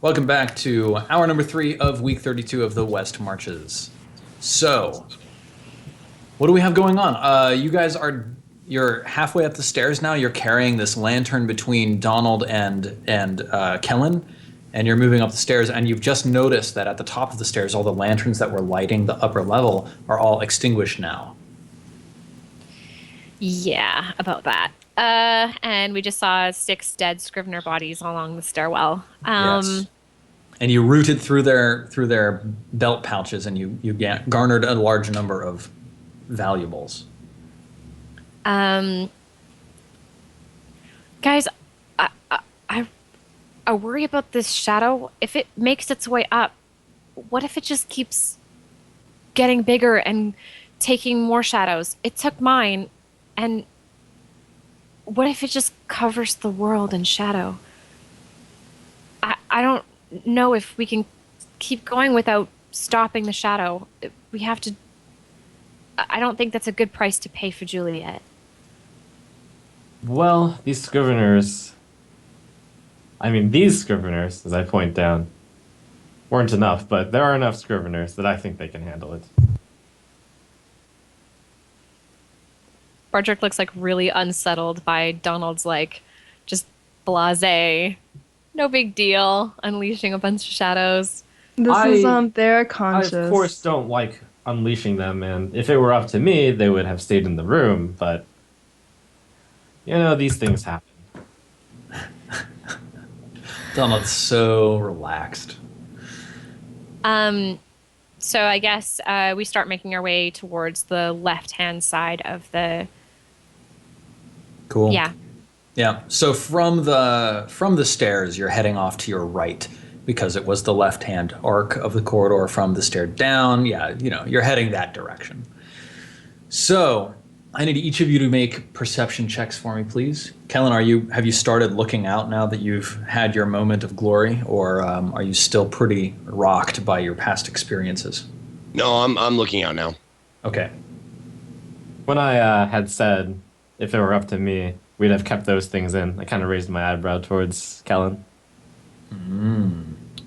Welcome back to hour number 3 of week 32 of the West Marches. So, what do we have going on? You're halfway up the stairs now. You're carrying this lantern between Donald and Kellen, and you're moving up the stairs. And you've just noticed that at the top of the stairs, all the lanterns that were lighting the upper level are all extinguished now. Yeah, about that. And we just saw 6 dead Scrivener bodies along the stairwell. Yes. And you rooted through their belt pouches, and you garnered a large number of valuables. Guys, I worry about this shadow. If it makes its way up, what if it just keeps getting bigger and taking more shadows? It took mine, and what if it just covers the world in shadow? I don't know if we can keep going without stopping the shadow. We have to. I don't think that's a good price to pay for Juliet. Well, these Scriveners, as I point down, weren't enough, but there are enough Scriveners that I think they can handle it. Bardrick looks like really unsettled by Donald's just blasé, no big deal, unleashing a bunch of shadows. This is their conscience. I, of course, don't like unleashing them, and if it were up to me, they would have stayed in the room, but, these things happen. Donald's so relaxed. So I guess we start making our way towards the left-hand side of the... Cool. Yeah. Yeah. So from the stairs, you're heading off to your right because it was the left-hand arc of the corridor from the stair down. Yeah, you're heading that direction. So I need each of you to make perception checks for me, please. Kellen, have you started looking out now that you've had your moment of glory, or are you still pretty rocked by your past experiences? No, I'm looking out now. Okay. When I had said, if it were up to me, we'd have kept those things in, I kind of raised my eyebrow towards Kellen.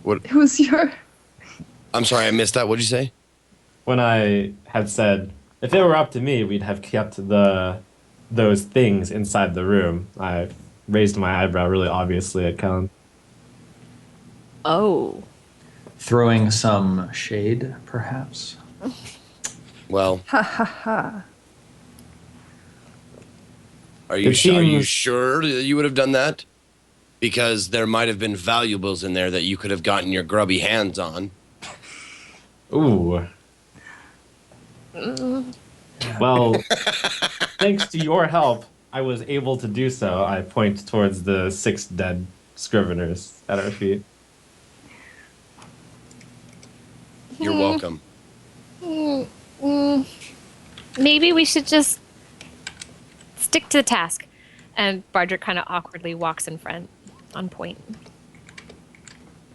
What? It was your... I'm sorry, I missed that. What'd you say? When I had said, if it were up to me, we'd have kept those things inside the room, I raised my eyebrow really obviously at Kellen. Oh. Throwing some shade, perhaps? Well, Ha ha ha. are you sure that you would have done that? Because there might have been valuables in there that you could have gotten your grubby hands on. Ooh. Well, thanks to your help, I was able to do so. I point towards the 6 dead Scriveners at our feet. You're welcome. Maybe we should just stick to the task. And Bardrick kind of awkwardly walks in front, on point.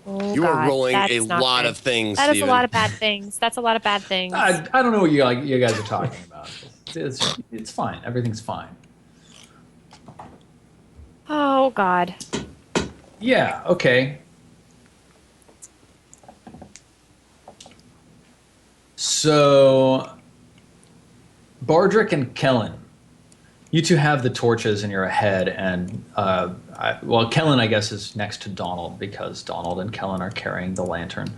Oh, You are God, rolling that's a not lot good. of things, That is Steven. a lot of bad things. That's a lot of bad things. I don't know what you guys are talking about. It's fine. Everything's fine. Oh, God. Yeah, okay. So, Bardrick and Kellen, you two have the torches and you're ahead, and Kellen, I guess, is next to Donald because Donald and Kellen are carrying the lantern.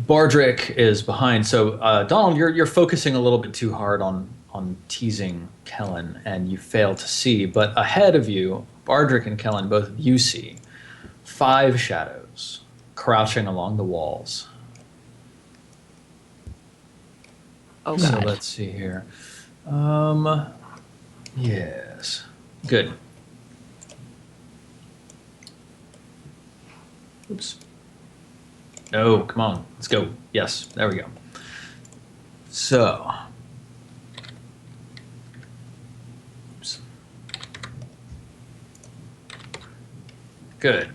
Bardrick is behind. So, Donald, you're focusing a little bit too hard on teasing Kellen, and you fail to see. But ahead of you, Bardrick and Kellen, both of you see 5 shadows crouching along the walls. Oh, So God. let's see here. Yes. Good. Oops. No, come on. Let's go. Yes, there we go. So. Oops. Good.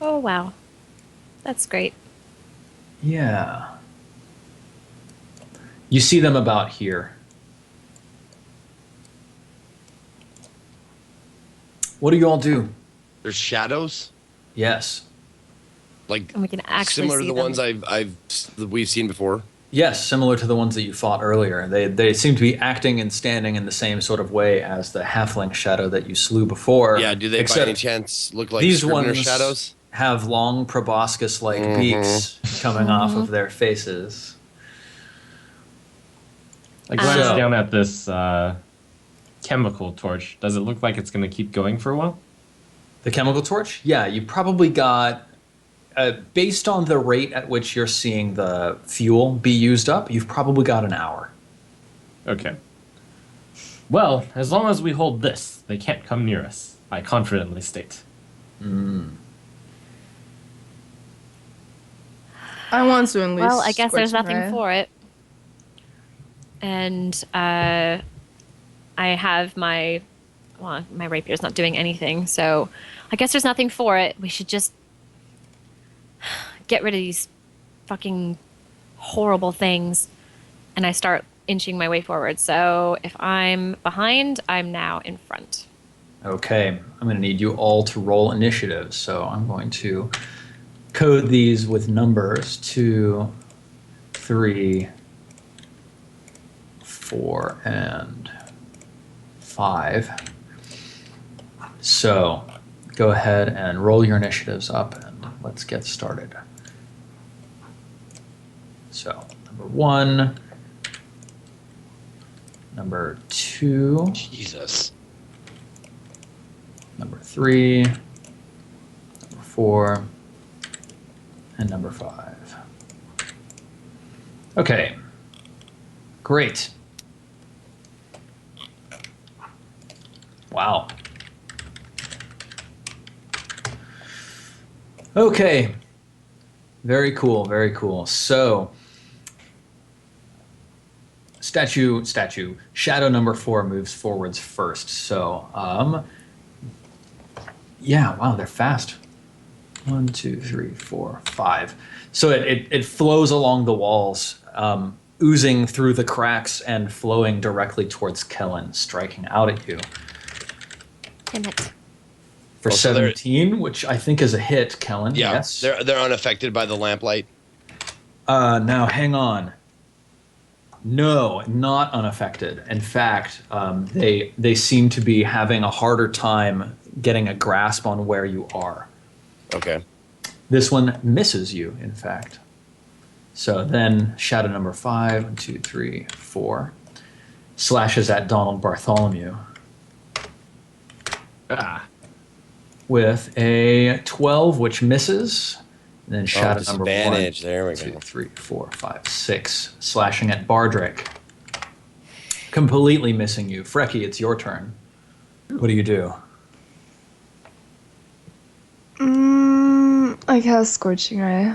Oh, wow. That's great. Yeah. You see them about here. What do you all do? There's shadows, Yes. like And we can actually similar to see the them. ones we've seen before. Yes, similar to the ones that you fought earlier. They seem to be acting and standing in the same sort of way as the halfling shadow that you slew before. Yeah, do they by except any chance look like these Scrivener ones shadows? have long proboscis-like Mhm. beaks coming off of their faces. I glance So- down at this chemical torch. Does it look like it's going to keep going for a while? The chemical torch? Yeah, you probably got, based on the rate at which you're seeing the fuel be used up, you've probably got an hour. Okay. Well, as long as we hold this, they can't come near us, I confidently state. I want to unleash. Well, I guess there's Scorching nothing Ray. for it. And I have my rapier's not doing anything, so I guess there's nothing for it. We should just get rid of these fucking horrible things. And I start inching my way forward. So if I'm behind, I'm now in front. Okay, I'm going to need you all to roll initiative. So I'm going to code these with numbers 2, 3, 4, and 5. So go ahead and roll your initiatives up and let's get started. So number 1, number 2, Jesus. number 3, number 4, and number 5. Okay, great. Wow. Okay, very cool, very cool. So, statue, shadow number 4 moves forwards first. So, yeah, wow, they're fast. 1, 2, 3, 4, 5. So it flows along the walls, oozing through the cracks and flowing directly towards Kellen, striking out at you. Damn it. For Oh, so they're- 17, which I think is a hit, Kellen. Yeah, Yes. they're unaffected by the lamplight. Now, hang on. No, not unaffected. In fact, they seem to be having a harder time getting a grasp on where you are. Okay. This one misses you, in fact. So then shadow number 5, 1, 2, 3, 4, slashes at Donald Bartholomew Ah. with a 12, which misses. And then shadow number 1, disadvantage. There we 2, go. 3, 4, 5, 6, slashing at Bardrick. Completely missing you. Frecky, it's your turn. What do you do? I cast Scorching Ray.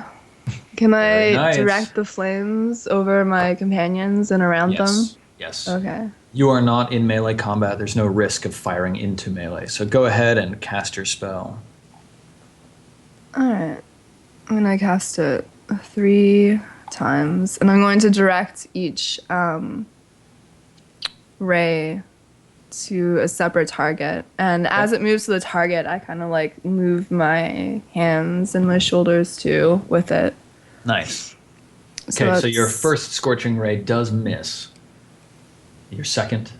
Can Very I nice. direct the flames over my companions and around them? Yes. Okay. You are not in melee combat. There's no risk of firing into melee. So go ahead and cast your spell. Alright. I'm gonna cast it 3 times, and I'm going to direct each ray to a separate target. And as it moves to the target, I kind of like move my hands and my shoulders too with it. Nice. Okay, so your that's- first scorching ray does miss. Your second,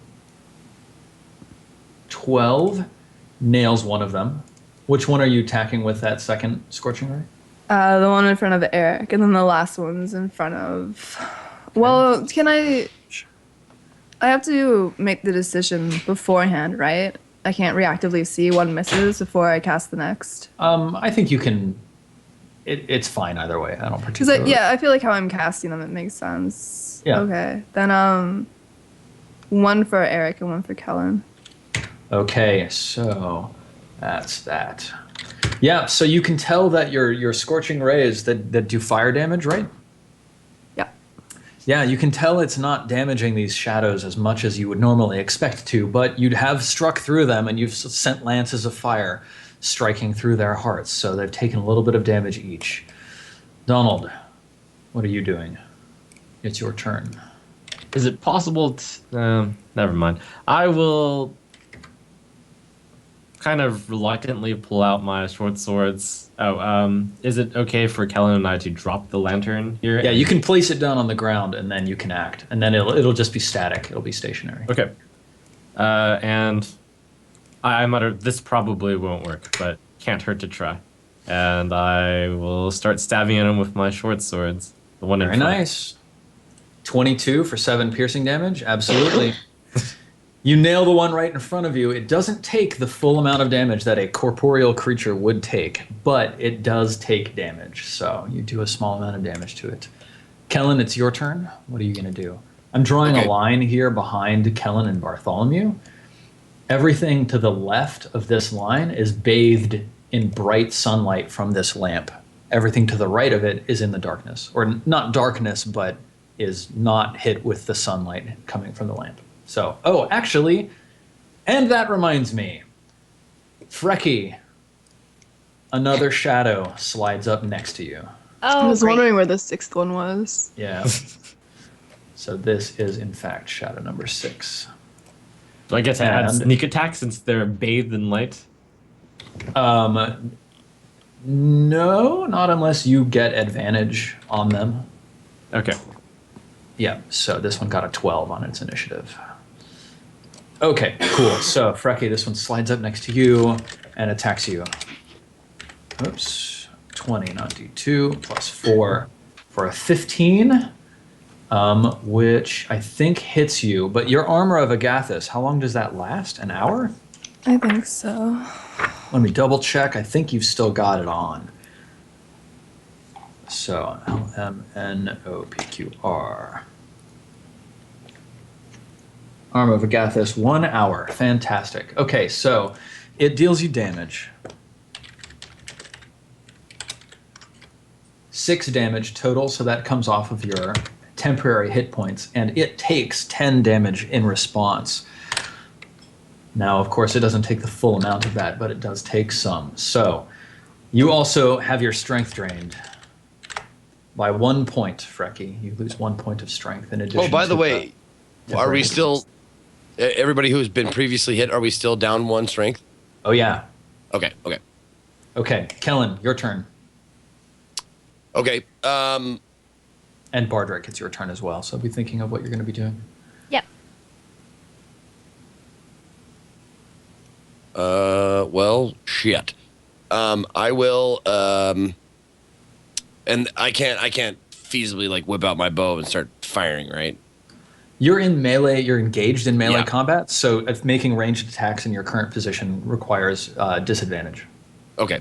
12, nails one of them. Which one are you attacking with that second scorching ray? The one in front of Eric, and then the last one's in front of. Well, can I? I have to make the decision beforehand, right? I can't reactively see one misses before I cast the next. I think you can. It's fine either way. I don't Because particularly. I feel like how I'm casting them, it makes sense. Yeah. Okay, then one for Eric and one for Kellen. Okay, so that's that. Yeah, so you can tell that your scorching rays that do fire damage, right? Yeah. Yeah, you can tell it's not damaging these shadows as much as you would normally expect to, but you'd have struck through them and you've sent lances of fire striking through their hearts, so they've taken a little bit of damage each. Donald, what are you doing? It's your turn. Is it possible never mind. I will kind of reluctantly pull out my short swords. Is it okay for Kellen and I to drop the lantern here? Yeah, you can place it down on the ground, and then you can act, and then it'll just be static. It'll be stationary. Okay. And I mutter, this probably won't work, but can't hurt to try. And I will start stabbing at him with my short swords. The one in Very front. nice. 22 for 7 piercing damage. Absolutely. You nail the one right in front of you. It doesn't take the full amount of damage that a corporeal creature would take, but it does take damage. So you do a small amount of damage to it. Kellen, it's your turn. What are you going to do? I'm drawing a line here behind Kellen and Bartholomew. Everything to the left of this line is bathed in bright sunlight from this lamp. Everything to the right of it is in the darkness. Or not darkness, but is not hit with the sunlight coming from the lamp. So, actually, and that reminds me, Frecky, another shadow slides up next to you. Oh, I was great. wondering where the 6th one was. Yeah. So this is, in fact, shadow number 6. Do I get to add And- sneak attack since they're bathed in light? No, not unless you get advantage on them. Okay. Yeah, so this one got a 12 on its initiative. Okay, cool. So, Frecky, this one slides up next to you and attacks you. Oops. 20, not D2, plus 4 for a 15, which I think hits you. But your armor of Agathis, how long does that last? An hour? I think so. Let me double check. I think you've still got it on. So, LMNOPQR. Arm of Agathis, 1 hour. Fantastic. Okay, so it deals you damage. 6 damage total, so that comes off of your temporary hit points, and it takes 10 damage in response. Now, of course, it doesn't take the full amount of that, but it does take some. So, you also have your strength drained by 1 point, Frecky. You lose 1 point of strength in addition. Oh, by the to way, the are we temporary still? Everybody who's been previously hit, are we still down 1 strength? Oh yeah. Okay. Okay, Kellen, your turn. Okay. And Bardrick, it's your turn as well. So be thinking of what you're going to be doing. Yep. Well, shit. I will. And I can't feasibly like whip out my bow and start firing, right? You're in melee. You're engaged in melee Yeah. combat. So if making ranged attacks in your current position requires disadvantage. Okay.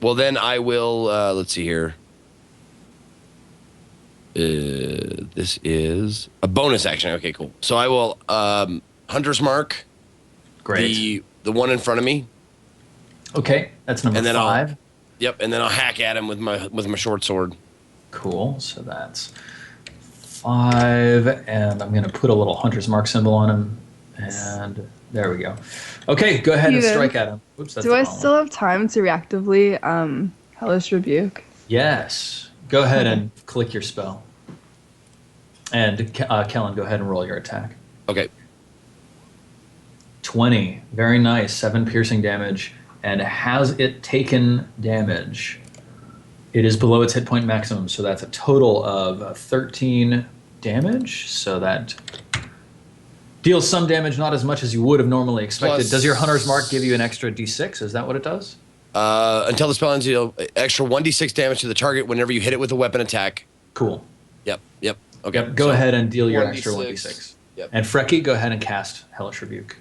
Well, then I will. Let's see here. This is a bonus action. Okay, cool. So I will Hunter's Mark. Great. The one in front of me. Okay, that's number And then 5. Yep, and then I'll hack at him with my short sword. Cool. So that's 5, and I'm going to put a little hunter's mark symbol on him, and there we go. Okay, go ahead and Steven, strike at him. Oops, that's Do the I wrong still one. have time to reactively Hellish Rebuke? Yes. Go ahead and click your spell. And Kellen, go ahead and roll your attack. Okay. 20. Very nice. 7 piercing damage. And has it taken damage? It is below its hit point maximum, so that's a total of 13 damage. So that deals some damage, not as much as you would have normally expected. Plus- Does your Hunter's Mark give you an extra d6? Is that what it does? Until the spell ends, you'll extra 1d6 damage to the target whenever you hit it with a weapon attack. Cool. Yep. Okay. Yep. Go ahead and deal your 1d6. extra 1d6. Yep. And Frecky, go ahead and cast Hellish Rebuke.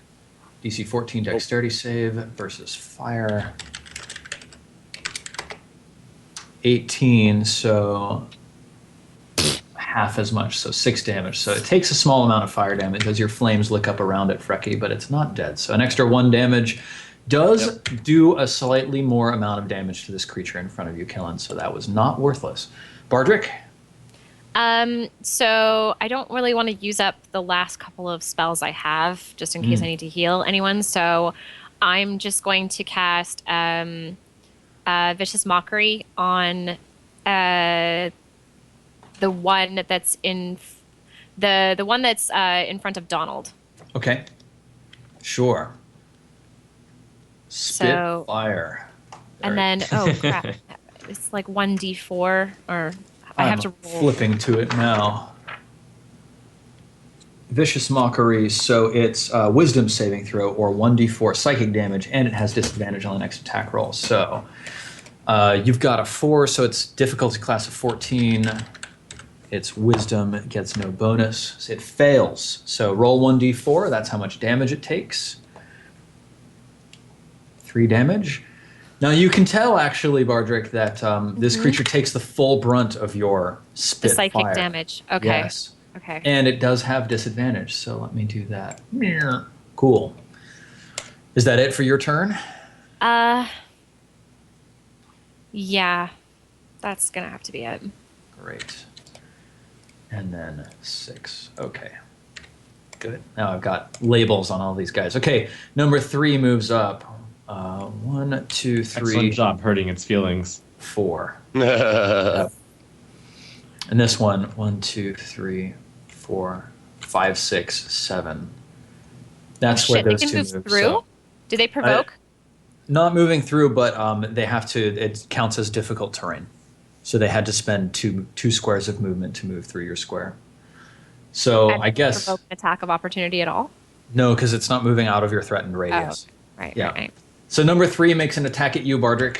DC 14 dexterity save versus fire. 18, so half as much, so 6 damage. So it takes a small amount of fire damage as your flames lick up around it, Frecky, but it's not dead. So an extra 1 damage does do a slightly more amount of damage to this creature in front of you, Kellen, so that was not worthless. Bardrick? So I don't really want to use up the last couple of spells I have, just in case I need to heal anyone. So I'm just going to cast Vicious Mockery on the one that's in the one that's in front of Donald. Okay. Sure. Spitfire. And then, oh crap, it's like 1d4, or I have to roll. Flipping to it now. Vicious Mockery, so it's Wisdom saving throw or 1d4 psychic damage, and it has disadvantage on the next attack roll. So you've got a 4, so it's difficulty class of 14. Its Wisdom, it gets no bonus. So it fails. So roll 1d4, that's how much damage it takes. 3 damage. Now you can tell, actually, Bardrick, that this creature takes the full brunt of your The Spitfire. psychic damage. Okay. Yes. Okay. And it does have disadvantage, so let me do that. Cool. Is that it for your turn? Yeah. That's gonna have to be it. Great. And then 6. Okay. Good. Now I've got labels on all these guys. Okay, number 3 moves up. 1, 2, 3. Excellent job hurting its feelings. 4. Yep. And this one, 1, 2, 3, 4, 5, 6, 7. That's where those they can two move move. through? So, Do they provoke? not moving through, but they have to. It counts as difficult terrain, so they had to spend two squares of movement to move through your square. So And I guess provoke an attack of opportunity at all? no, because it's not moving out of your threatened radius. Right, Yeah. right. So number 3 makes an attack at you, Bardrick.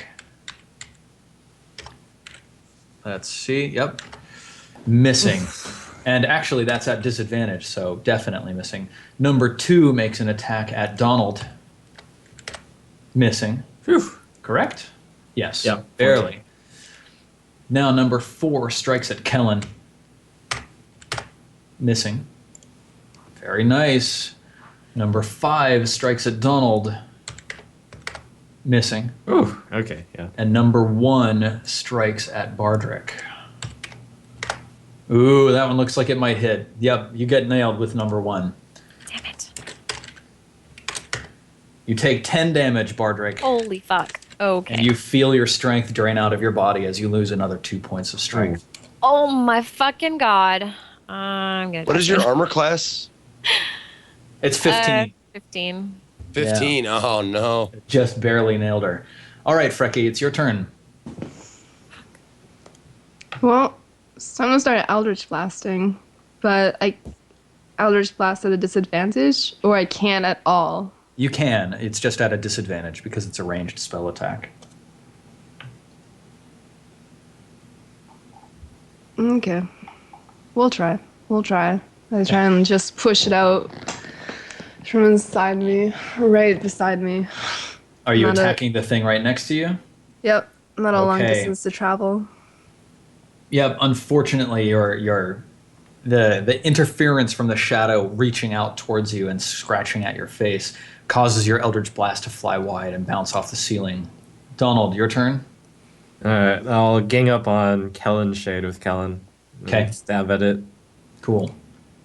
Let's see. Yep. Missing. And actually, that's at disadvantage, so definitely missing. Number 2 makes an attack at Donald. Missing. Phew. Correct? Yes. Yep. Barely. Now number 4 strikes at Kellen. Missing. Very nice. Number 5 strikes at Donald. Missing. Ooh, okay, yeah. And number 1 strikes at Bardrick. Ooh, that one looks like it might hit. Yep, you get nailed with number 1. Damn it. You take 10 damage, Bardrick. Holy fuck. Okay. And you feel your strength drain out of your body as you lose another 2 points of strength. Oh my fucking god. I'm gonna. What is your armor class? It's 15. 15. 15. Yeah. Oh, no. Just barely nailed her. All right, Frecky, it's your turn. Well, so I'm gonna start Eldritch Blasting, but I Eldritch Blast at a disadvantage, or I can't at all. You can. It's just at a disadvantage because it's a ranged spell attack. Okay. We'll try. I try and just push it out from inside me, right beside me. Are you Not a- attacking the thing right next to you? Yep. Not a long Okay. distance to travel. Yep. Unfortunately, the interference from the shadow reaching out towards you and scratching at your face causes your Eldritch Blast to fly wide and bounce off the ceiling. Donald, your turn. Alright, I'll gang up on Kellen's shade with Kellen. Okay. Stab at it. Cool.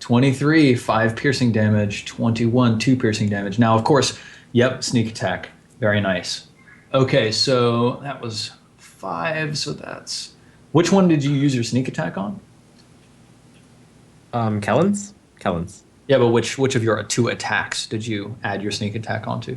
23, 5 piercing damage. 21, 2 piercing damage. Now, of course, yep, sneak attack. Very nice. Okay, so that was 5, so that's... Which one did you use your sneak attack on? Kellen's? Kellen's. Yeah, but which of your 2 attacks did you add your sneak attack onto?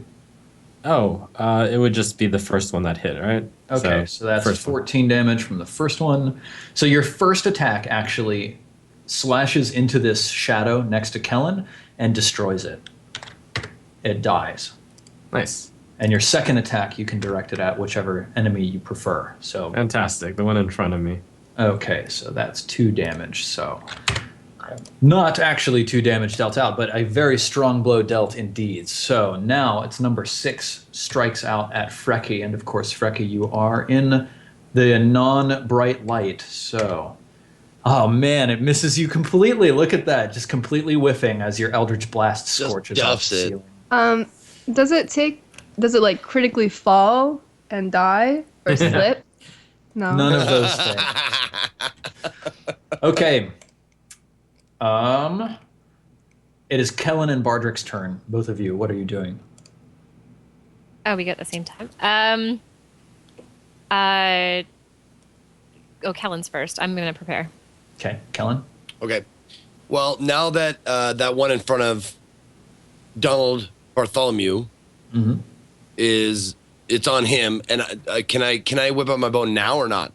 Oh, it would just be the first one that hit, right? Okay, so that's first 14 damage from the first one. So your first attack actually slashes into this shadow next to Kellen and destroys it. It dies. Nice. And your second attack, you can direct it at whichever enemy you prefer. So, Fantastic. The one in front of me. okay, so that's 2 damage. So, not actually 2 damage dealt out, but a very strong blow dealt indeed. So now it's number 6 strikes out at Frecky. And of course, Frecky, you are in the non-bright light. So, oh man, it misses you completely. Look at that. Just completely whiffing as your Eldritch Blast Just scorches off duffs the it. ceiling. Does it like critically fall and die or slip? No. None of those things. Okay. It is Kellen and Bardrick's turn. Both of you, what are you doing? Oh, we go at the same time. Kellen's first. I'm gonna prepare. Okay, Kellen. Okay. Well, now that that one in front of Donald Bartholomew is it's on him, and can I whip out my bow now or not?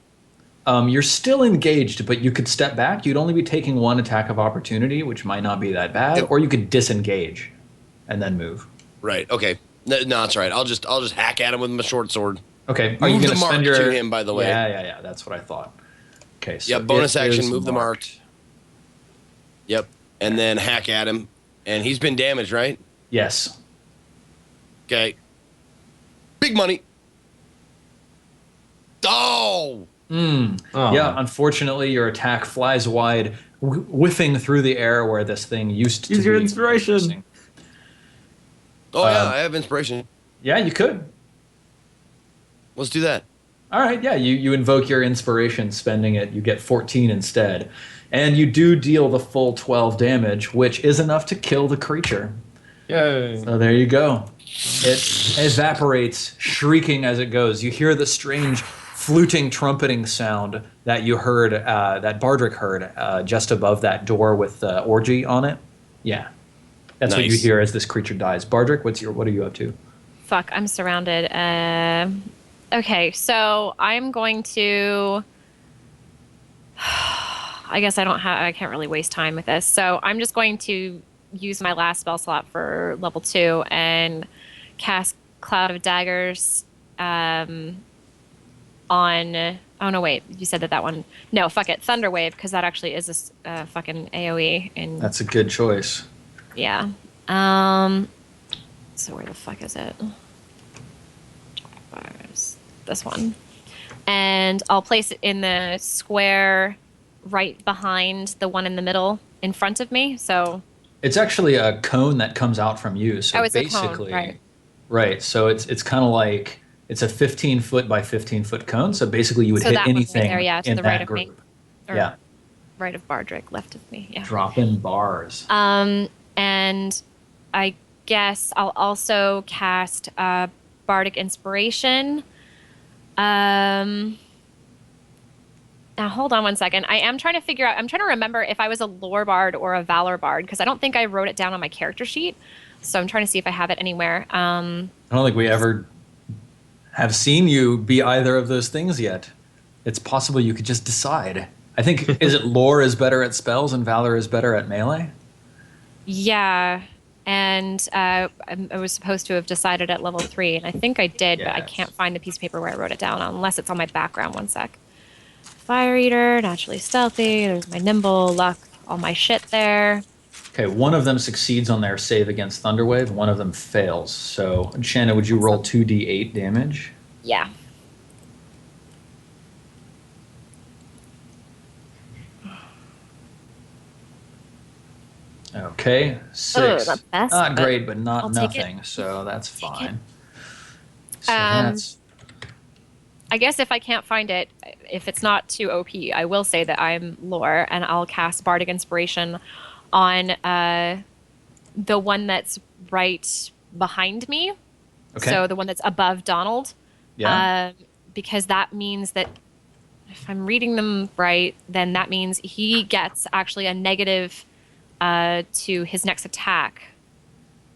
You're still engaged, but you could step back. You'd only be taking one attack of opportunity, which might not be that bad, or you could disengage and then move. Right. Okay. No, that's right. I'll just hack at him with my short sword. Okay. Are you Move going the to mark spend your to him, by the way? Yeah. That's what I thought. Okay. So Yeah. Bonus it action. is Move the marked. Yep. And then hack at him, and he's been damaged, right? Yes. Okay. Big money. Oh. Oh. Yeah, unfortunately, your attack flies wide, whiffing through the air where this thing used to be. Use your inspiration. Oh yeah, I have inspiration. Yeah, you could. Let's do that. All right, yeah, you invoke your inspiration, spending it. You get 14 instead. And you do deal the full 12 damage, which is enough to kill the creature. Yay. So there you go. It evaporates, shrieking as it goes. You hear the strange fluting, trumpeting sound that you heard, that Bardrick heard just above that door with the orgy on it. Yeah. That's what you Nice. hear as this creature dies. Bardrick, what are you up to? Fuck, I'm surrounded. Okay, so I'm going to. I guess I can't really waste time with this. So I'm just going to use my last spell slot for level 2 and cast Cloud of Daggers on. Oh no, wait. You said that one. No, fuck it. Thunder Wave, because that actually is a fucking AOE. And That's a good choice. yeah. So where the fuck is it? Where's this one? And I'll place it in the square right behind the one in the middle in front of me. So It's actually a cone that comes out from you. So it's a cone, basically, right. Right. So it's kind of like it's a 15-foot by 15-foot cone. So basically, you would So hit that one right anything there, yeah, to in the that right of me. group. Or Yeah. right of Bardrick, left of me. Yeah. Drop in bars. And I guess I'll also cast Bardic Inspiration. Now hold on one second. I'm trying to remember if I was a lore bard or a valor bard, because I don't think I wrote it down on my character sheet. So I'm trying to see if I have it anywhere. I don't think we ever have seen you be either of those things yet. It's possible you could just decide. I think, is it lore is better at spells and valor is better at melee? Yeah. And I was supposed to have decided at level 3, and I think I did, but I Yes. can't find the piece of paper where I wrote it down, unless it's on my background. One sec. Fire Eater, naturally stealthy. There's my nimble, luck, all my shit there. Okay, one of them succeeds on their save against Thunderwave, one of them fails. So, Shannon, would you roll 2d8 damage? Yeah. Okay, 6. not the best, Not but great, but not I'll take it. nothing. So that's Take it. fine. So Um, that's I guess if I can't find it, if it's not too OP, I will say that I'm lore, and I'll cast Bardic Inspiration on the one that's right behind me. okay. So the one that's above Donald. Yeah. Because that means that if I'm reading them right, then that means he gets actually a negative to his next attack.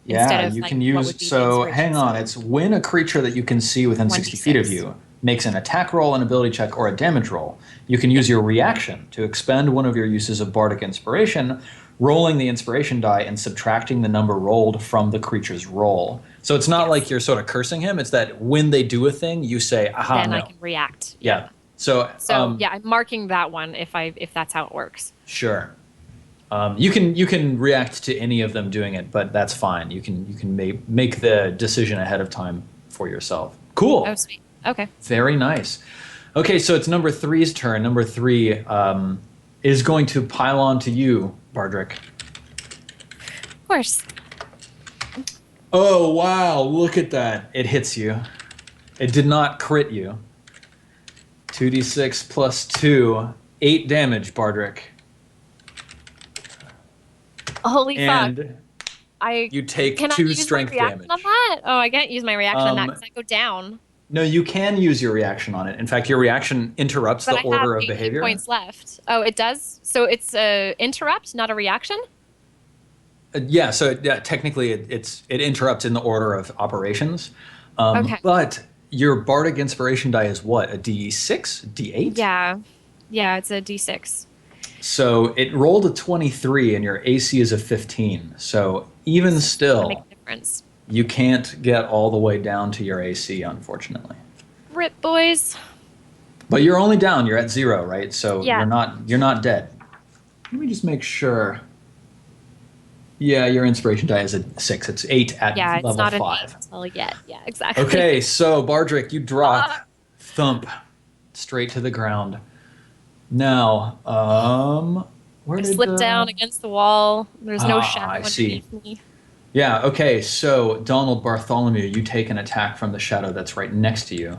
Yeah, of, you like, can what use. would be the So inspiration hang on. skill. It's when a creature that you can see within 60 feet of 1d6. you makes an attack roll, an ability check, or a damage roll, you can use your reaction to expend one of your uses of Bardic Inspiration, rolling the inspiration die and subtracting the number rolled from the creature's roll. So it's not like you're sort of cursing him. It's that when they do a thing, you say, "Aha, Then no." I can react. Yeah. So, So yeah, I'm marking that one if that's how it works. Sure. You can react to any of them doing it, but that's fine. You can make the decision ahead of time for yourself. Cool. Oh, sweet. Okay. Very nice. Okay, so it's number 3's turn. Number 3 is going to pile on to you, Bardrick. Of course. Oh, wow. Look at that. It hits you. It did not crit you. 2d6 plus 2. 8 damage, Bardrick. Holy fuck. And I you take can I 2 use strength my reaction damage. on that? Oh, I can't use my reaction on that because I go down. No, you can use your reaction on it. In fact, your reaction interrupts But the I order have of 18 behavior. points left. Oh, it does. So it's a interrupt, not a reaction. Yeah, so technically it interrupts in the order of operations. Okay. But your bardic inspiration die is what? A D6? D8? Yeah. Yeah, it's a D6. So it rolled a 23 and your AC is a 15. So even Gonna still, make a difference. you can't get all the way down to your AC, unfortunately. Rip, boys. But you're only down. You're at 0, right? So Yeah. you're not dead. Let me just make sure. Yeah, your inspiration die is a 6. It's 8 at Yeah, it's level not 5. an 8 until yet. Yeah, exactly. Okay, so Bardrick, you drop, thump, straight to the ground. Now, where I did slipped down against the wall. There's no shadow I see. underneath me. Yeah, okay, so Donald Bartholomew, you take an attack from the shadow that's right next to you.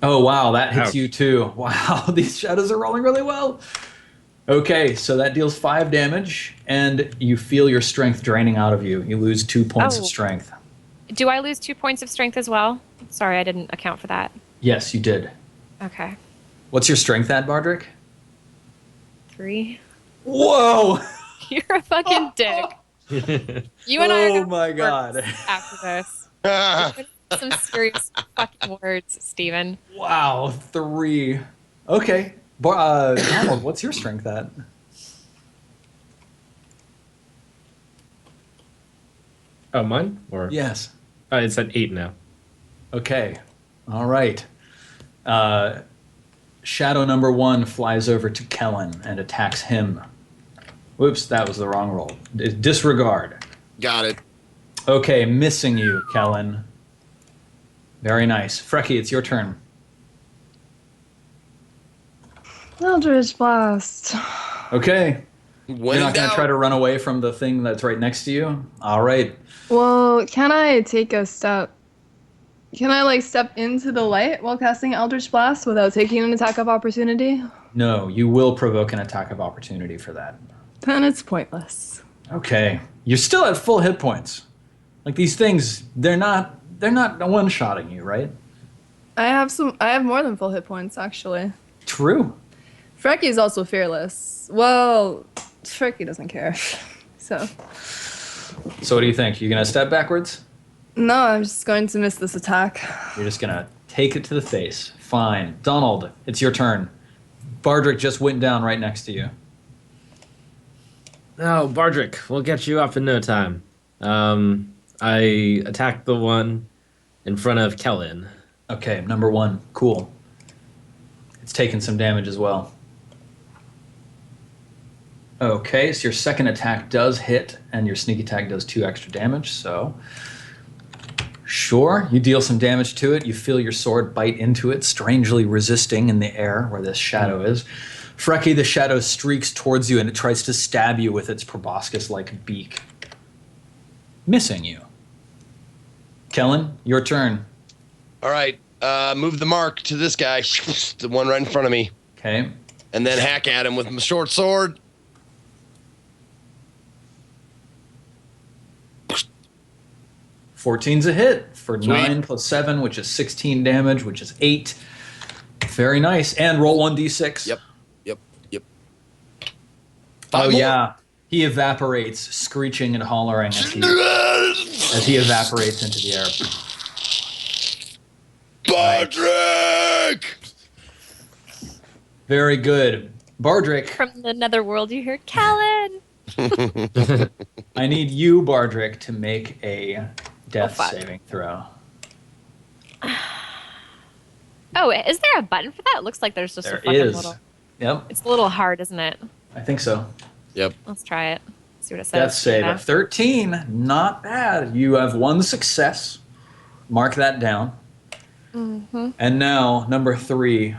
Oh, wow, that hits Ouch. you too. Wow, these shadows are rolling really well. Okay, so that deals 5 damage, and you feel your strength draining out of you. You lose 2 points of Oh. strength. Do I lose 2 points of strength as well? Sorry, I didn't account for that. Yes, you did. Okay. What's your strength at, Bardrick? 3. Whoa! You're a fucking dick. You and I are Oh gonna my work god. after this. Some serious fucking words, Steven. Wow, 3. Okay. Donald, what's your strength at? Oh, mine? Or Yes. it's at 8 now. Okay. All right. Shadow number 1 flies over to Kellen and attacks him. Whoops, that was the wrong roll. Disregard. Got it. Okay, missing you, Kellen. Very nice. Frecky, it's your turn. Eldritch Blast. Okay. When You're in not going to doubt, try to run away from the thing that's right next to you? All right. Well, can I take a step? Can I like step into the light while casting Eldritch Blast without taking an attack of opportunity? No, you will provoke an attack of opportunity for that. Then it's pointless. Okay. You're still at full hit points. Like these things, they're not one-shotting you, right? I have more than full hit points actually. True. Frecky is also fearless. Well, Frecky doesn't care. So So what do you think? You going to step backwards? no, I'm just going to miss this attack. You're just going to take it to the face. Fine. Donald, it's your turn. Bardrick just went down right next to you. Oh, Bardrick, we'll get you up in no time. I attacked the one in front of Kellen. Okay, number 1. Cool. It's taken some damage as well. Okay, so your second attack does hit, and your sneak attack does 2 extra damage, so... Sure, you deal some damage to it. You feel your sword bite into it, strangely resisting in the air where this shadow is. Frecky, the shadow streaks towards you, and it tries to stab you with its proboscis-like beak. Missing you. Kellen, your turn. all right, move the mark to this guy, the one right in front of me, Okay. and then hack at him with my short sword. 14's a hit for Sweet. 9 plus 7, which is 16 damage, which is 8. Very nice. And roll 1d6. Yep. Oh, 5 more. yeah. He evaporates, screeching and hollering as he evaporates into the air. Bardrick! Very good. Bardrick, From the netherworld, you hear Kellen. I need you, Bardrick, to make a death fuck. saving throw. Oh, is there a button for that? It looks like there's just There a fucking is. little. Yep, It's a little hard, isn't it? I think so. Yep. Let's try it. See what it says. Death save Yeah. at 13. Not bad. You have 1 success. Mark that down. Mm-hmm. And now, number 3.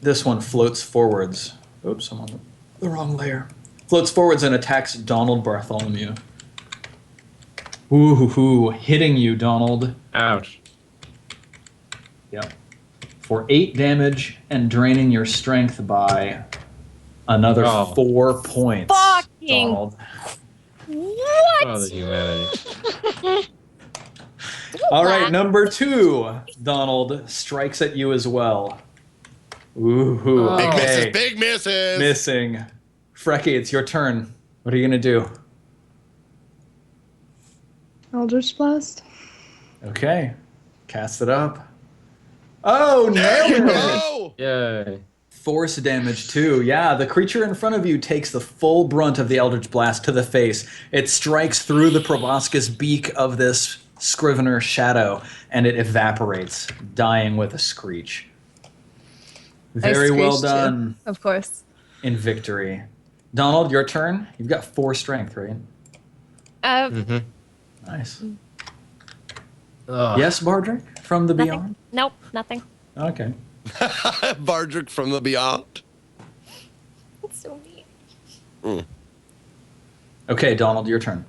This one floats forwards. Oops, I'm on the wrong layer. Floats forwards and attacks Donald Bartholomew. Ooh, hitting you, Donald. Ouch. Yep. For 8 damage and draining your strength by another 4 points. Fucking- Donald. What? Oh, the humanity. All right, number 2. Donald strikes at you as well. Ooh, Big misses, okay. big misses. Missing. Frecky, it's your turn. What are you going to do? Eldritch Blast. Okay. Cast it up. Oh, nailed it! Oh! Yay. Force damage too. Yeah, the creature in front of you takes the full brunt of the Eldritch Blast to the face. It strikes through the proboscis beak of this Scrivener shadow, and it evaporates, dying with a screech. Very well screeched, too, done. of course. In victory. Donald, your turn. You've got 4 strength, right? Nice. Ugh. Yes, Bardrick? From the Nothing. Beyond? Nope, nothing. Okay. Bardrick from the Beyond. That's so mean. Okay, Donald, your turn.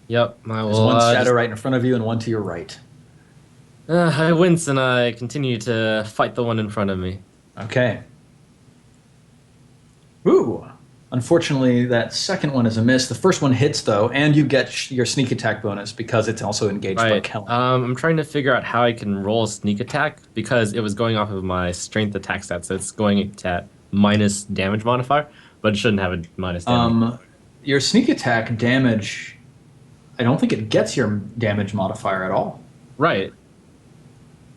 Yep. I There's will. one shadow right in front of you and one to your right. I wince and I continue to fight the one in front of me. Okay. Ooh. Unfortunately, that second one is a miss. The first one hits, though, and you get your sneak attack bonus because it's also engaged by Right. Kellen. I'm trying to figure out how I can roll a sneak attack because it was going off of my strength attack stat, so it's going at minus damage modifier, but it shouldn't have a minus damage. Your sneak attack damage, I don't think it gets your damage modifier at all. Right.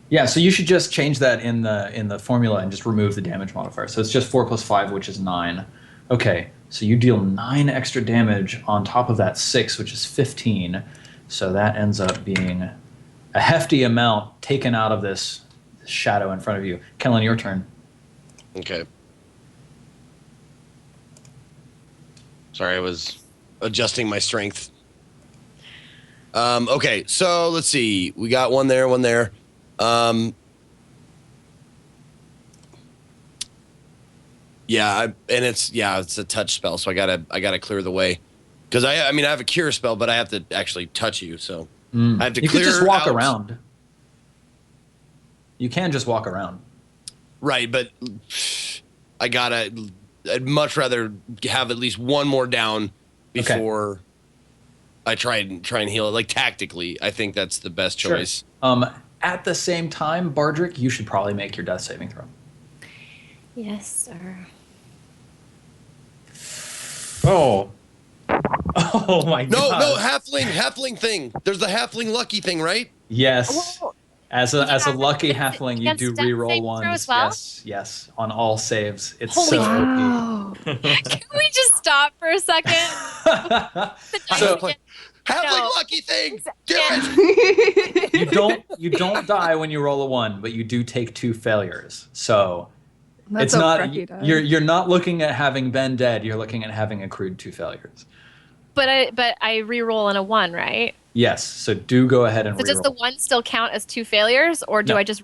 Yeah, so you should just change that in the formula and just remove the damage modifier. So it's just 4 plus 5, which is 9. Okay, so you deal 9 extra damage on top of that 6, which is 15. So that ends up being a hefty amount taken out of this shadow in front of you. Kellen, your turn. Okay. Sorry, I was adjusting my strength. Okay, so let's see. We got one there, one there. It's a touch spell, so I gotta clear the way, because I have a cure spell, but I have to actually touch you, so I have to You clear. could just walk out. around. You can just walk around. Right, but I'd much rather have at least one more down before I try and heal it. Like, tactically, I think that's the best choice. At the same time, Bardrick, you should probably make your death saving throw. Yes, sir. Oh. Oh my No, god. no, halfling thing. There's the halfling lucky thing, right? Yes. Oh, As a yeah, lucky it's halfling, you against do death reroll saving throw ones. as well? Yes, on all saves. It's Holy so OP. Wow. Can we just stop for a second? So- Halfling lucky thing. Do it. you don't die when you roll a 1, but you do take 2 failures. So That's it's so not freaky, Dad. you're not looking at having been dead. You're looking at having accrued 2 failures. But I re-roll on a 1, right? Yes. So do go ahead and So does the reroll. 1 still count as 2 failures, or do No. I just?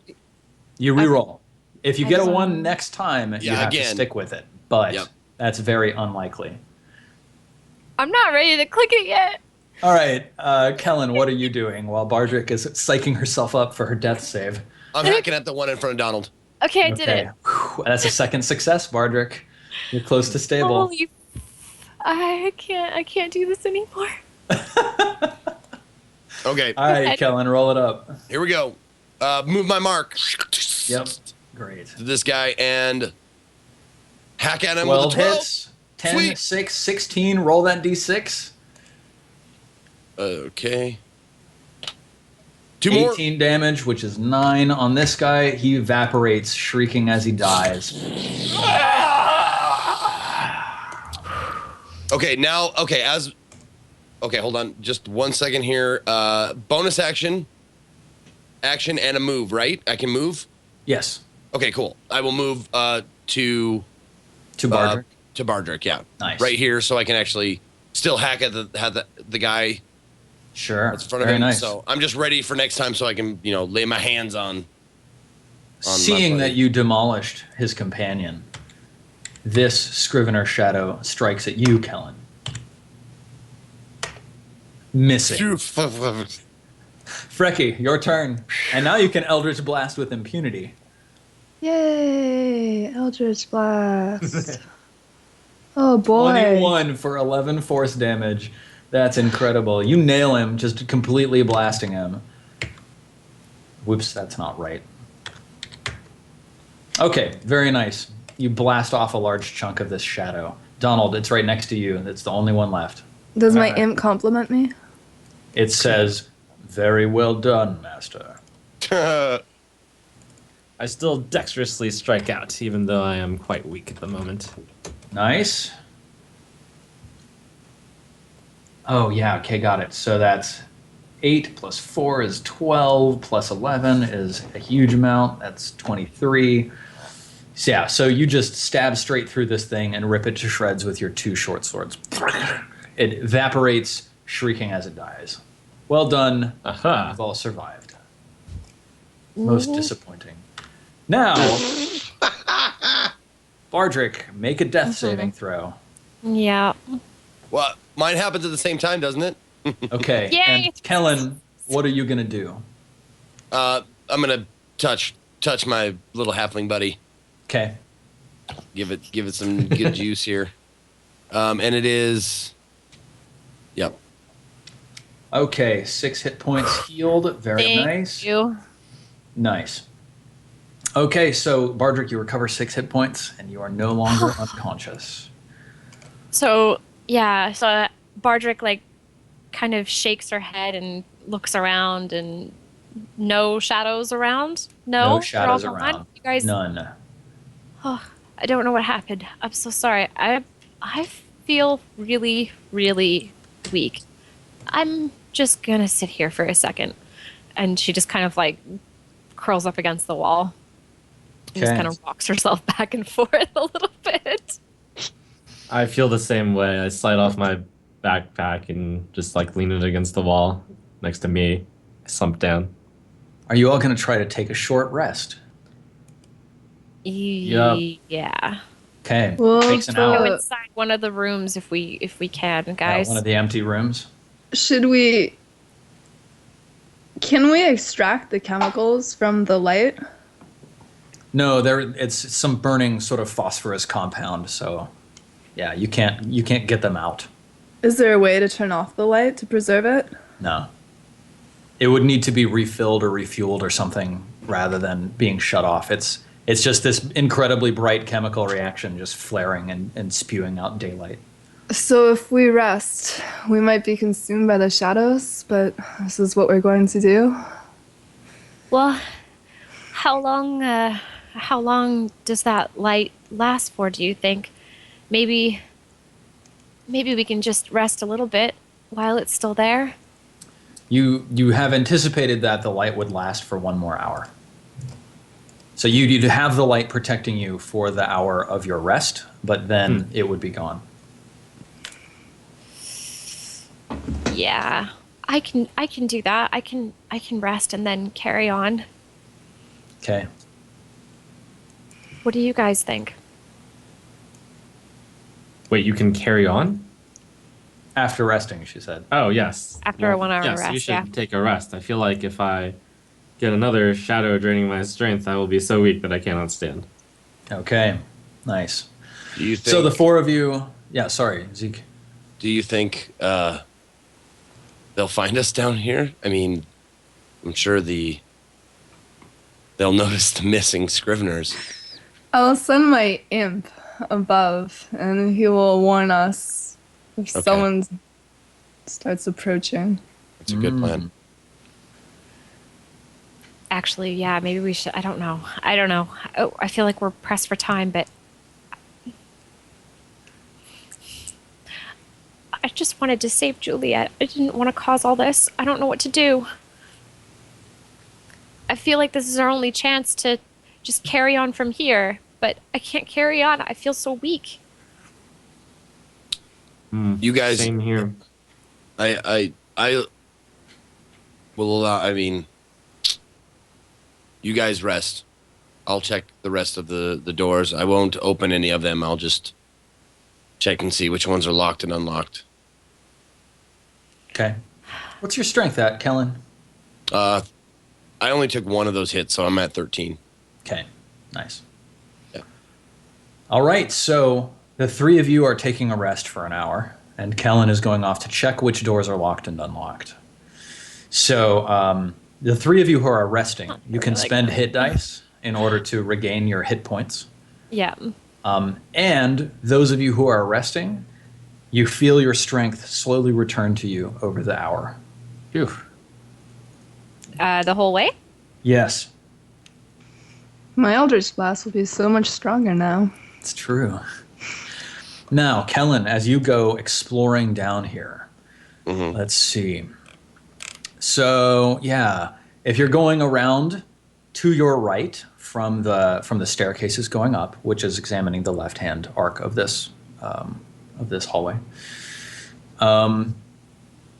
You reroll. If you I get a just- 1 next time, you Yeah, have to again. stick with it. But Yep. that's very unlikely. I'm not ready to click it yet. All right, Kellen, what are you doing while Bardrick is psyching herself up for her death save? I'm hacking at the one in front of Donald. Okay, I did it. Whew, that's a second success, Bardrick. You're close to stable. Holy! I can't do this anymore. Okay, All right, ahead. Kellen, roll it up. here we go. Move my mark. Yep. Great. To this guy and hack at him 12 with a 12. hits. 10, Sweet. 6, 16. Roll that d6. Okay. 2 more. 18 damage, which is 9 on this guy. He evaporates, shrieking as he dies. Okay, now, hold on. Just 1 second here. Bonus action, and a move, right? I can move? Yes, Okay, cool. I will move to Bardrick. Bardrick, yeah. Nice. Right here, so I can actually still hack at the guy Sure. that's in front of Very him. nice. So I'm just ready for next time so I can, lay my hands on my Seeing buddy. that you demolished his companion, this Scrivener shadow strikes at you, Kellen. Missing. Frecky, your turn. And now you can Eldritch Blast with impunity. Yay! Eldritch Blast. Oh boy. 21 for 11 force damage. That's incredible. You nail him, just completely blasting him. Whoops, that's not right. Okay, very nice. You blast off a large chunk of this shadow. Donald, it's right next to you. It's the only one left. Does my Alright. imp compliment me? It says, Very well done, Master. I still dexterously strike out, even though I am quite weak at the moment. Nice. Oh, yeah, okay, got it. So that's 8 plus 4 is 12, plus 11 is a huge amount. That's 23. So, yeah, so you just stab straight through this thing and rip it to shreds with your 2 short swords. It evaporates, shrieking as it dies. Well done. Aha. You've all survived. Most disappointing. Now, Bardrick, make a death saving throw. Yeah. Well, mine happens at the same time, doesn't it? Okay, Yay! and Kellen, what are you going to do? I'm gonna touch my little halfling buddy. Okay. Give it some good juice here. And it is. Yep. Okay, 6 hit points healed. Very Thank nice. you. Nice. Okay, so Bardrick, you recover 6 hit points, and you are no longer unconscious. So yeah, so Bardrick like kind of shakes her head and looks around, and no shadows around. No shadows they're all gone? around. You guys, None. oh, I don't know what happened. I'm so sorry. I feel really, really weak. I'm just gonna sit here for a second. And she just kind of like curls up against the wall. And just Okay. kind of rocks herself back and forth a little bit. I feel the same way. I slide off my backpack and just like lean it against the wall next to me. I slump down. Are you all going to try to take a short rest? Yup. Yeah. Okay, Well, takes an so- Go hour. inside one of the rooms if we can, guys. One of the empty rooms. Should we? Can we extract the chemicals from the light? No, it's some burning sort of phosphorus compound, so yeah, you can't get them out. Is there a way to turn off the light to preserve it? No. It would need to be refilled or refueled or something rather than being shut off. It's just this incredibly bright chemical reaction just flaring and spewing out daylight. So if we rest, we might be consumed by the shadows, but this is what we're going to do. Well, how long does that light last for, do you think? Maybe we can just rest a little bit while it's still there? You have anticipated that the light would last for 1 more hour. So you'd have the light protecting you for the hour of your rest, but then it would be gone. Yeah. I can do that. I can rest and then carry on. Okay. What do you guys think? Wait, you can carry on? After resting, she said. Oh, yes. After a 1 hour yes, you rest, should yeah. take a rest. I feel like if I get another shadow draining my strength, I will be so weak that I cannot stand. Okay. Nice. Do you think? So the 4 of you, yeah, sorry, Zeke. Do you think they'll find us down here? I mean, I'm sure they'll notice the missing Scriveners. I'll send my imp above, and he will warn us if Okay. someone starts approaching. That's a good plan. Actually, yeah, maybe we should. I don't know. Oh, I feel like we're pressed for time, but I just wanted to save Juliet. I didn't want to cause all this. I don't know what to do. I feel like this is our only chance to just carry on from here, but I can't carry on. I feel so weak. You guys, Same here. I will allow. I mean, you guys rest. I'll check the rest of the doors. I won't open any of them. I'll just check and see which ones are locked and unlocked. Okay. What's your strength at, Kellen? I only took 1 of those hits, so I'm at 13. Okay. Nice. Yeah. All right. So the 3 of you are taking a rest for an hour, and Kellen is going off to check which doors are locked and unlocked. So the 3 of you who are resting, you can like spend that. hit dice in order to regain your hit points. Yeah. And those of you who are resting, you feel your strength slowly return to you over the hour. Phew. The whole way? Yes, My Eldritch Blast will be so much stronger now. it's true. Now, Kellen, as you go exploring down here, let's see. So, yeah, if you're going around to your right from the staircases going up, which is examining the left-hand arc of this hallway,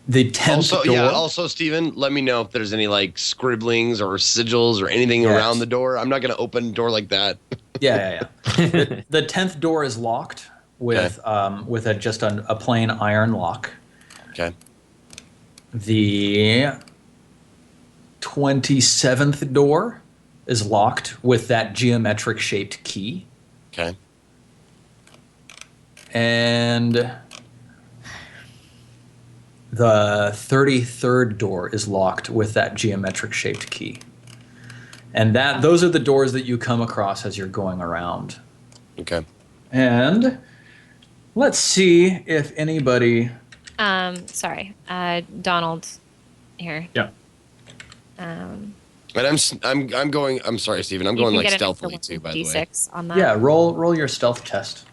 the 10th door. Also, Steven, let me know if there's any like scribblings or sigils or anything Yes. around the door. I'm not going to open a door like that. Yeah. The 10th door is locked with just a plain iron lock. Okay. The 27th door is locked with that geometric shaped key. Okay. And the 33rd door is locked with that geometric shaped key. And those are the doors that you come across as you're going around. Okay. And let's see if anybody. Sorry. Donald here. Yeah. Um, And I'm going. I'm sorry, Steven. I'm you going can like get an stealthily extra too. By the way. D6 on that. Yeah, roll your stealth test.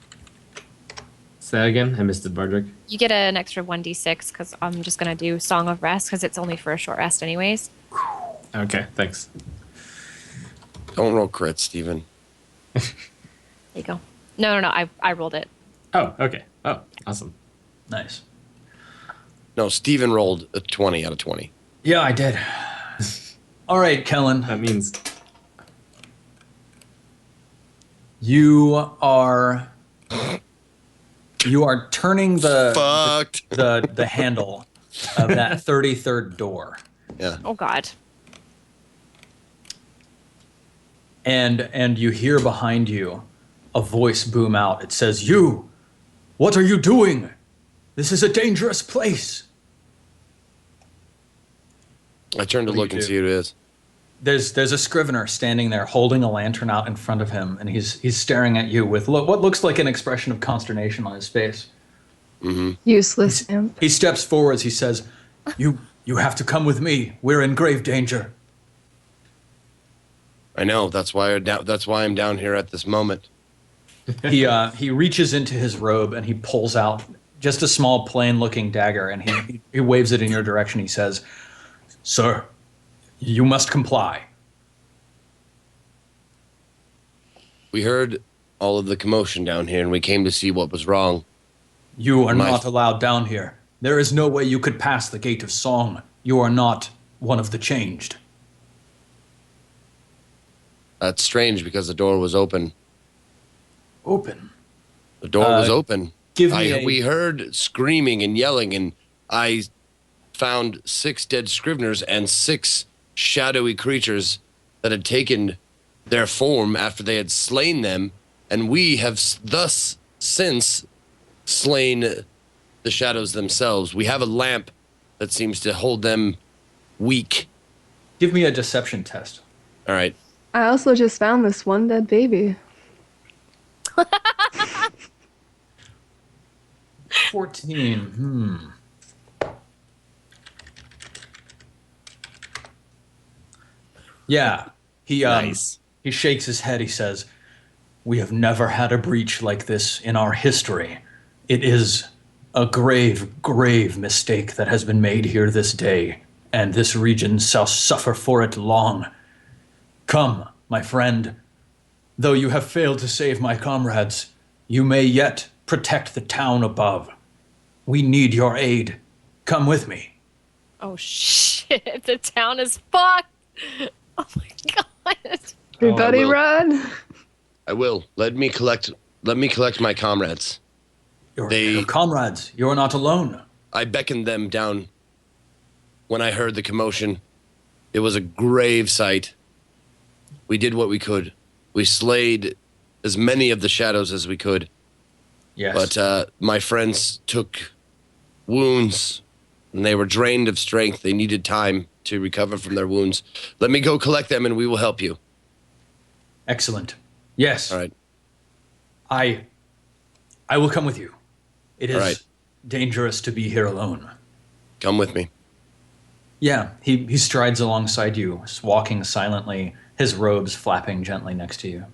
Say that again. I missed it, Bardrick. You get an extra 1d6 because I'm just going to do Song of Rest because it's only for a short rest anyways. Okay, thanks. Don't roll crits, Steven. There you go. No. I rolled it. Oh, okay. Oh, awesome. Nice. No, Steven rolled a 20 out of 20. Yeah, I did. All right, Kellen. That means You are turning Fucked. the handle of that 33rd door. Yeah. Oh, God. And you hear behind you a voice boom out. It says, "You, what are you doing? This is a dangerous place." I turned to What do look you and do? see who it is. There's a scrivener standing there holding a lantern out in front of him, and he's staring at you with what looks like an expression of consternation on his face. Useless imp. He steps forwards. He says, You have to come with me. We're in grave danger." I know. That's why I'm down here at this moment. He reaches into his robe and he pulls out just a small, plain-looking dagger, and he waves it in your direction. He says, "Sir, you must comply." We heard all of the commotion down here, and we came to see what was wrong. "You are My- not allowed down here. There is no way you could pass the gate of song. You are not one of the changed." That's strange because the door was open. Open. The door was open. Give me We heard screaming and yelling, and I found 6 dead scriveners and 6 shadowy creatures that had taken their form after they had slain them, and we have thus since slain the shadows themselves. We have a lamp that seems to hold them weak. Give me a deception test. All right. I also just found this one dead baby. 14. Yeah. Nice. He shakes his head. He says, "We have never had a breach like this in our history. It is a grave, grave mistake that has been made here this day, and this region shall suffer for it long. Come, my friend. Though you have failed to save my comrades, you may yet protect the town above. We need your aid. Come with me." Oh, shit. The town is fucked. Oh, my God. Everybody will. run. I will. Let me collect my comrades. Your comrades, you are not alone. I beckoned them down when I heard the commotion. It was a grave sight. We did what we could. We slayed as many of the shadows as we could. Yes. But my friends took wounds, and they were drained of strength. They needed time to recover from their wounds. Let me go collect them, and we will help you. Excellent. Yes. All right. I will come with you. It is All right. dangerous to be here alone. Come with me. Yeah, he strides alongside you, walking silently, his robes flapping gently next to you.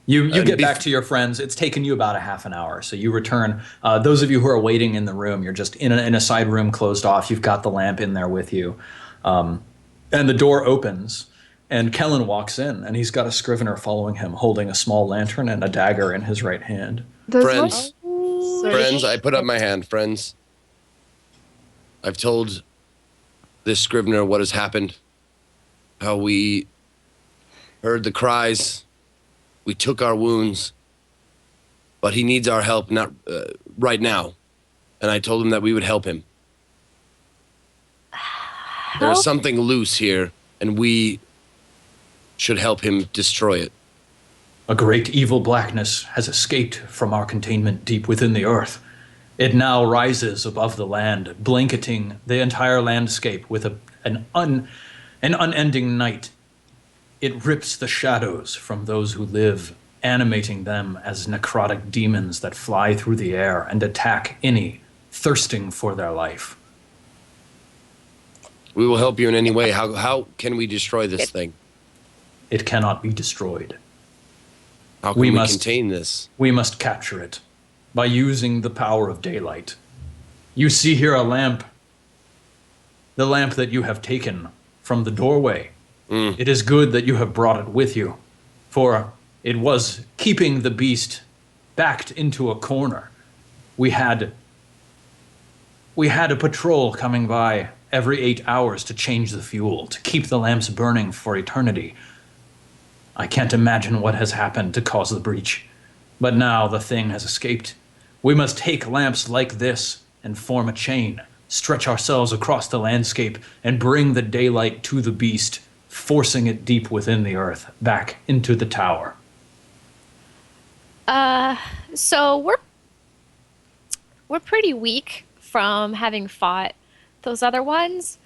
You get back to your friends. It's taken you about a half an hour, so you return. Those of you who are waiting in the room, you're just in a side room closed off. You've got the lamp in there with you, and the door opens, and Kellen walks in, and he's got a scrivener following him, holding a small lantern and a dagger in his right hand. Friends, friends, I put up my hand. Friends, I've told this scrivener what has happened, how we heard the cries, we took our wounds, but he needs our help not right now. And I told him that we would help him. There's something loose here, and we should help him destroy it. A great evil blackness has escaped from our containment deep within the earth. It now rises above the land, blanketing the entire landscape with an unending night. It rips the shadows from those who live, animating them as necrotic demons that fly through the air and attack any thirsting for their life. We will help you in any way. How can we destroy this thing? It cannot be destroyed. How can we contain this? We must capture it by using the power of daylight. You see here a lamp. The lamp that you have taken from the doorway. It is good that you have brought it with you, for it was keeping the beast backed into a corner. We had a patrol coming by every 8 hours to change the fuel, to keep the lamps burning for eternity. I can't imagine what has happened to cause the breach, but now the thing has escaped. We must take lamps like this and form a chain, stretch ourselves across the landscape, and bring the daylight to the beast, forcing it deep within the earth, back into the tower. So we're pretty weak from having fought those other ones.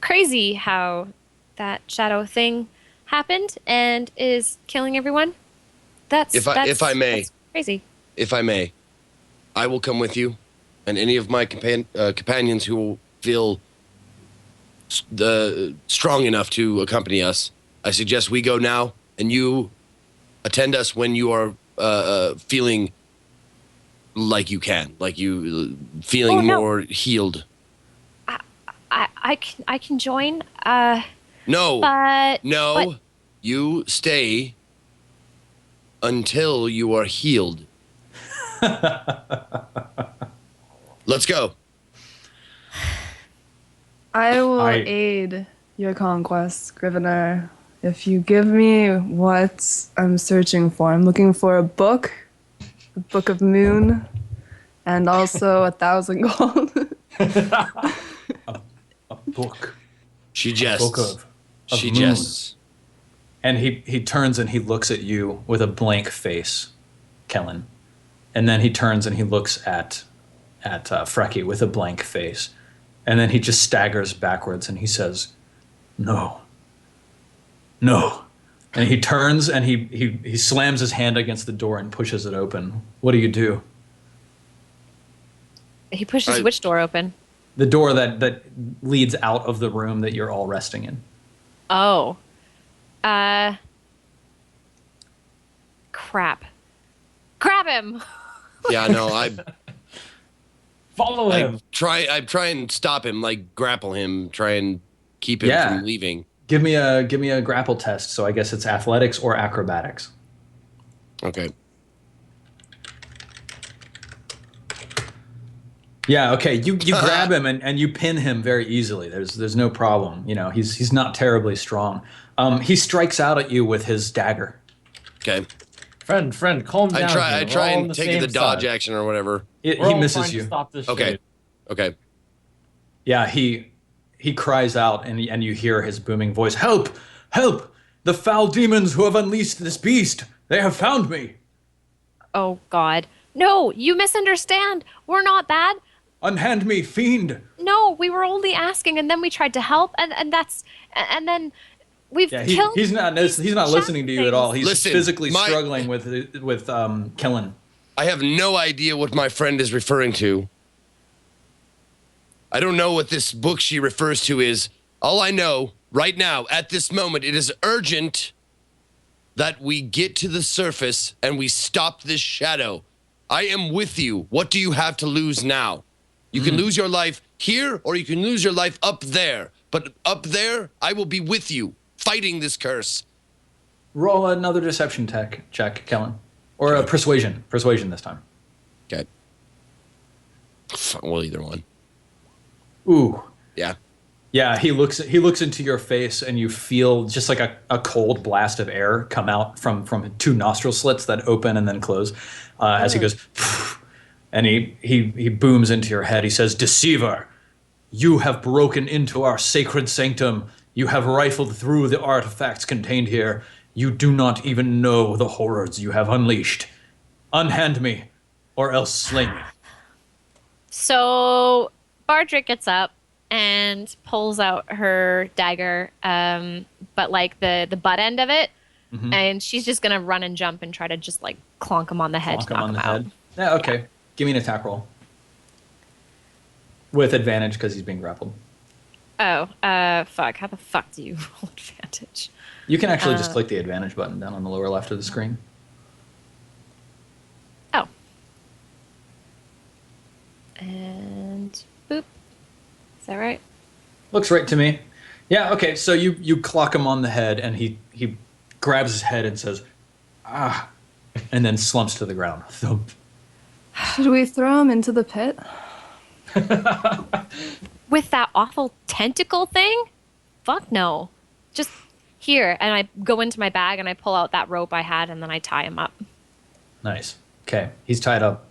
Crazy how that shadow thing happened and is killing everyone. If I may, that's crazy. If I may, I will come with you, and any of my companions who will feel strong enough to accompany us. I suggest we go now, and you attend us when you are feeling like you can, feeling more healed. I can join. No, but you stay until you are healed. Let's go. I will aid your conquest, Scrivener, if you give me what I'm searching for. I'm looking for a book, the Book of Moon, and also 1,000 gold. A book. She jests. A book of she moon. jests. And he turns and he looks at you with a blank face, Kellen. And then he turns and he looks at Frecky with a blank face. And then he just staggers backwards and he says, "No. No." And he turns and he slams his hand against the door and pushes it open. What do? he pushes which door open? The door that leads out of the room that you're all resting in. Oh. Crap. Grab him! Yeah, no, I Follow him. try and stop him, like grapple him, try and keep him from leaving. Give me a grapple test. So I guess it's athletics or acrobatics. Okay. Yeah, okay. You grab him and you pin him very easily. There's no problem. You know, he's not terribly strong. He strikes out at you with his dagger. Okay. Friend, calm down. I try and take the dodge action or whatever. He misses you. Stop this Okay. shit. Okay. Yeah, he cries out and you hear his booming voice. "Help! Help! The foul demons who have unleashed this beast. They have found me. Oh, God. No, you misunderstand. We're not bad. Unhand me, fiend." No, we were only asking, and then we tried to help, and then we've killed. He's not listening to you at all. He's Listen, physically struggling with Kellen. I have no idea what my friend is referring to. I don't know what this book she refers to is. All I know right now, at this moment, it is urgent that we get to the surface and we stop this shadow. I am with you. What do you have to lose now? You can lose your life here or you can lose your life up there. But up there, I will be with you, fighting this curse. Roll another deception check, Kellen. Or a persuasion. Persuasion this time. Okay. Well, either one. Ooh. Yeah. Yeah, he looks into your face and you feel just like a cold blast of air come out from 2 nostril slits that open and then close as he goes, and he booms into your head. He says, "Deceiver, you have broken into our sacred sanctum. You have rifled through the artifacts contained here. You do not even know the horrors you have unleashed. Unhand me, or else slay me." So Bardrick gets up and pulls out her dagger, but like the butt end of it, and she's just gonna run and jump and try to just like clonk him on the head to knock him out. Yeah, okay. Give me an attack roll. With advantage because he's being grappled. Oh, fuck. How the fuck do you roll advantage? You can actually just click the advantage button down on the lower left of the screen. Oh. And boop. Is that right? Looks right to me. Yeah, okay, so you clock him on the head and he grabs his head and says, "Ah," and then slumps to the ground. Thump. Should we throw him into the pit? With that awful tentacle thing? Fuck no. Just here. And I go into my bag and I pull out that rope I had and then I tie him up. Nice. Okay, he's tied up.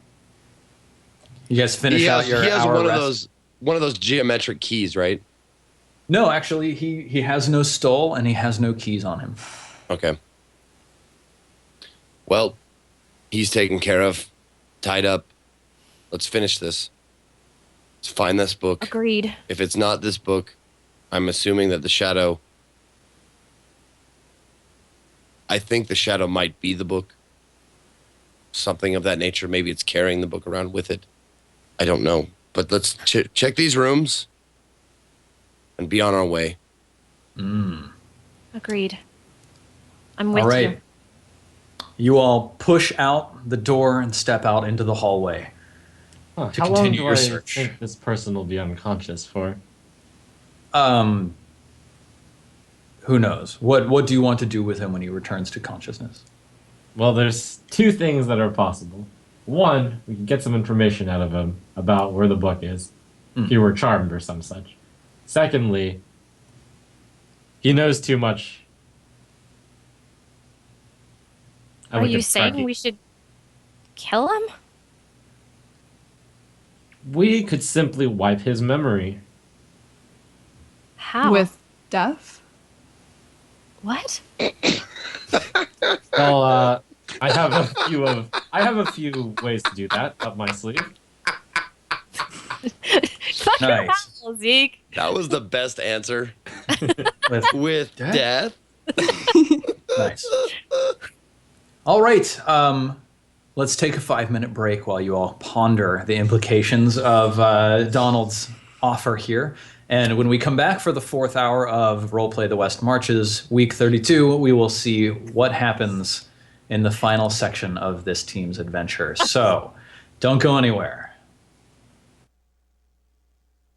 You guys finish He out has, your he has hour one rest? of those geometric keys, right? No, actually, he has no stole and he has no keys on him. Okay. Well, he's taken care of, tied up. Let's finish this. Let's find this book. Agreed. If it's not this book, I'm assuming that the shadow... I think the shadow might be the book. Something of that nature. Maybe it's carrying the book around with it. I don't know. But let's check these rooms and be on our way. Agreed. I'm with All right. you. You all push out the door and step out into the hallway. Huh, To how long continue do your I search. think this person will be unconscious for? Who knows? What do you want to do with him when he returns to consciousness? Well, there's 2 things that are possible. One, we can get some information out of him about where the book is, if he were charmed or some such. Secondly, he knows too much. And Are we you could start saying we should kill him? We could simply wipe his memory. How? With death? What? Well, I have a few ways to do that up my sleeve. Fucking Nice. hell, Zeke. That was the best answer. With With death? nice. All right. Let's take a 5-minute break while you all ponder the implications of Donald's offer here. And when we come back for the 4th hour of Roleplay the West Marches, week 32, we will see what happens in the final section of this team's adventure. So don't go anywhere.